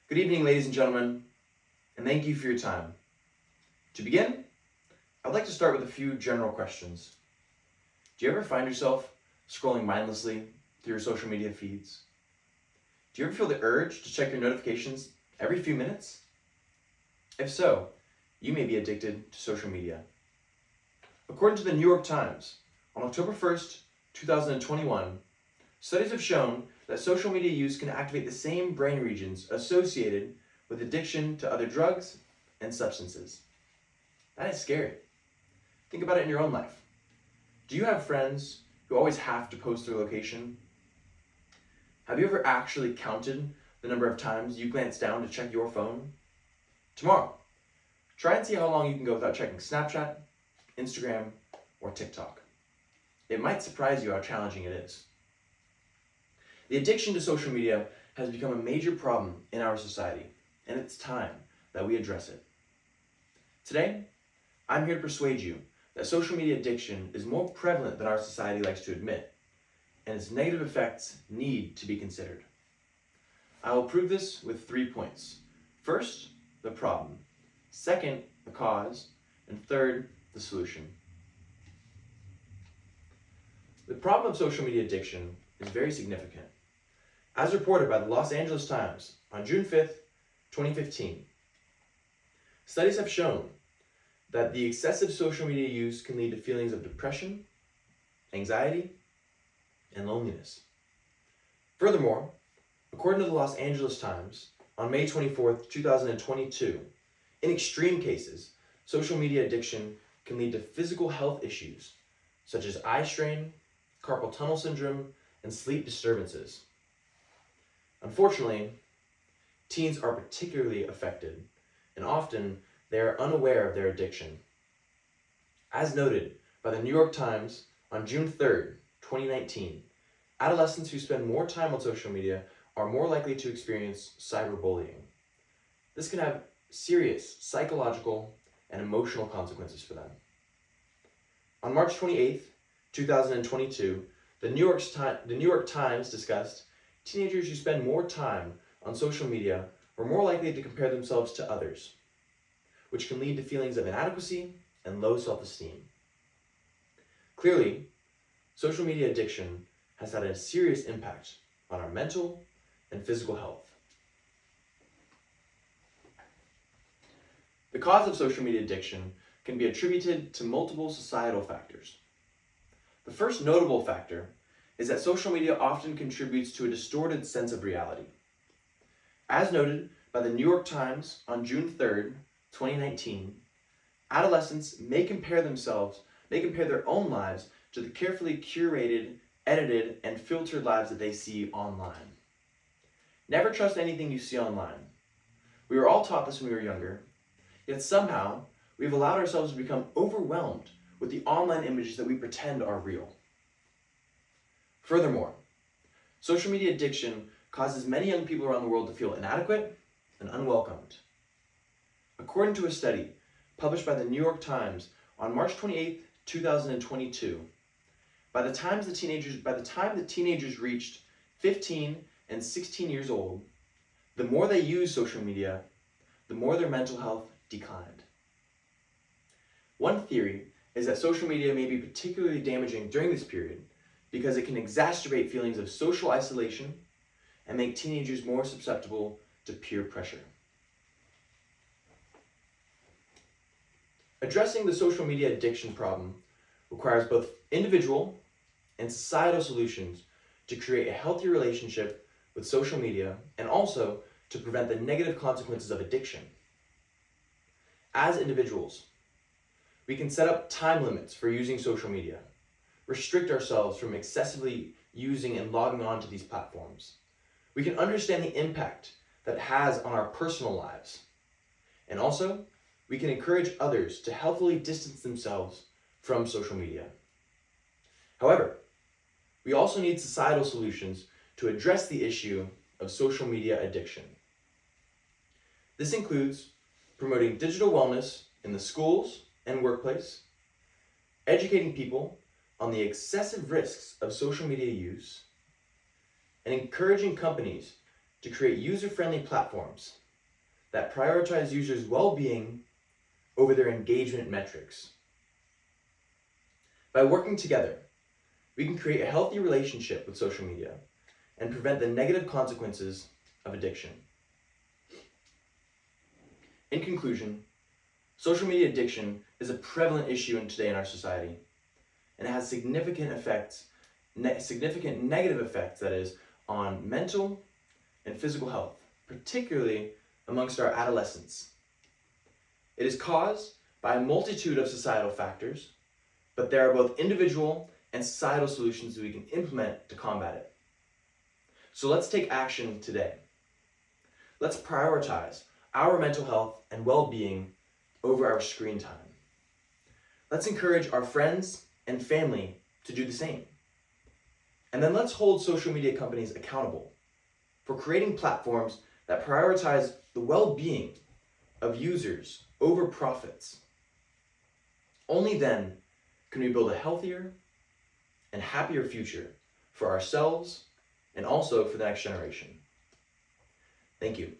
Good evening, ladies and gentlemen, and thank you for your time. To begin, I'd like to start with a few general questions. Do you ever find yourself scrolling mindlessly through your social media feeds? Do you ever feel the urge to check your notifications every few minutes? If so, you may be addicted to social media. According to the New York Times, on October 1st, 2021, studies have shown that social media use can activate the same brain regions associated with addiction to other drugs and substances. That is scary. Think about it in your own life. Do you have friends who always have to post their location? Have you ever actually counted the number of times you glance down to check your phone? Tomorrow, try and see how long you can go without checking Snapchat, Instagram, or TikTok. It might surprise you how challenging it is. The addiction to social media has become a major problem in our society, and it's time that we address it. Today, I'm here to persuade you that social media addiction is more prevalent than our society likes to admit, and its negative effects need to be considered. I will prove this with 3 points. First, the problem. Second, the cause. And third, the solution. The problem of social media addiction is very significant. As reported by the Los Angeles Times on June 5th, 2015, studies have shown that the excessive social media use can lead to feelings of depression, anxiety, and loneliness. Furthermore, according to the Los Angeles Times, on May 24th, 2022, in extreme cases, social media addiction can lead to physical health issues such as eye strain, carpal tunnel syndrome, and sleep disturbances. Unfortunately, teens are particularly affected, and often they are unaware of their addiction. As noted by the New York Times on June 3rd, 2019, adolescents who spend more time on social media are more likely to experience cyberbullying. This can have serious psychological and emotional consequences for them. On March 28th, 2022, the New York Times discussed teenagers who spend more time on social media are more likely to compare themselves to others, which can lead to feelings of inadequacy and low self-esteem. Clearly, social media addiction has had a serious impact on our mental and physical health. The cause of social media addiction can be attributed to multiple societal factors. The first notable factor is that social media often contributes to a distorted sense of reality. As noted by the New York Times on June 3rd, 2019, adolescents may compare their own lives to the carefully curated, edited, and filtered lives that they see online. Never trust anything you see online. We were all taught this when we were younger, yet somehow we've allowed ourselves to become overwhelmed with the online images that we pretend are real. Furthermore, social media addiction causes many young people around the world to feel inadequate and unwelcomed. According to a study published by the New York Times on March 28, 2022, by the time the teenagers reached 15 and 16 years old, the more they used social media, the more their mental health declined. One theory is that social media may be particularly damaging during this period because it can exacerbate feelings of social isolation and make teenagers more susceptible to peer pressure. Addressing the social media addiction problem requires both individual and societal solutions to create a healthy relationship with social media and also to prevent the negative consequences of addiction. As individuals, we can set up time limits for using social media, restrict ourselves from excessively using and logging on to these platforms. We can understand the impact that it has on our personal lives. And also, we can encourage others to healthily distance themselves from social media. However, we also need societal solutions to address the issue of social media addiction. This includes promoting digital wellness in the schools and workplace, educating people on the excessive risks of social media use, and encouraging companies to create user-friendly platforms that prioritize users' well-being over their engagement metrics. By working together, we can create a healthy relationship with social media and prevent the negative consequences of addiction. In conclusion, social media addiction is a prevalent issue today in our society, and it has significant negative effects, that is, on mental and physical health, particularly amongst our adolescents. It is caused by a multitude of societal factors, but there are both individual and societal solutions that we can implement to combat it. So let's take action today. Let's prioritize our mental health and well-being over our screen time. Let's encourage our friends and family to do the same. And then let's hold social media companies accountable for creating platforms that prioritize the well-being of users over profits. Only then can we build a healthier and happier future for ourselves and also for the next generation. Thank you.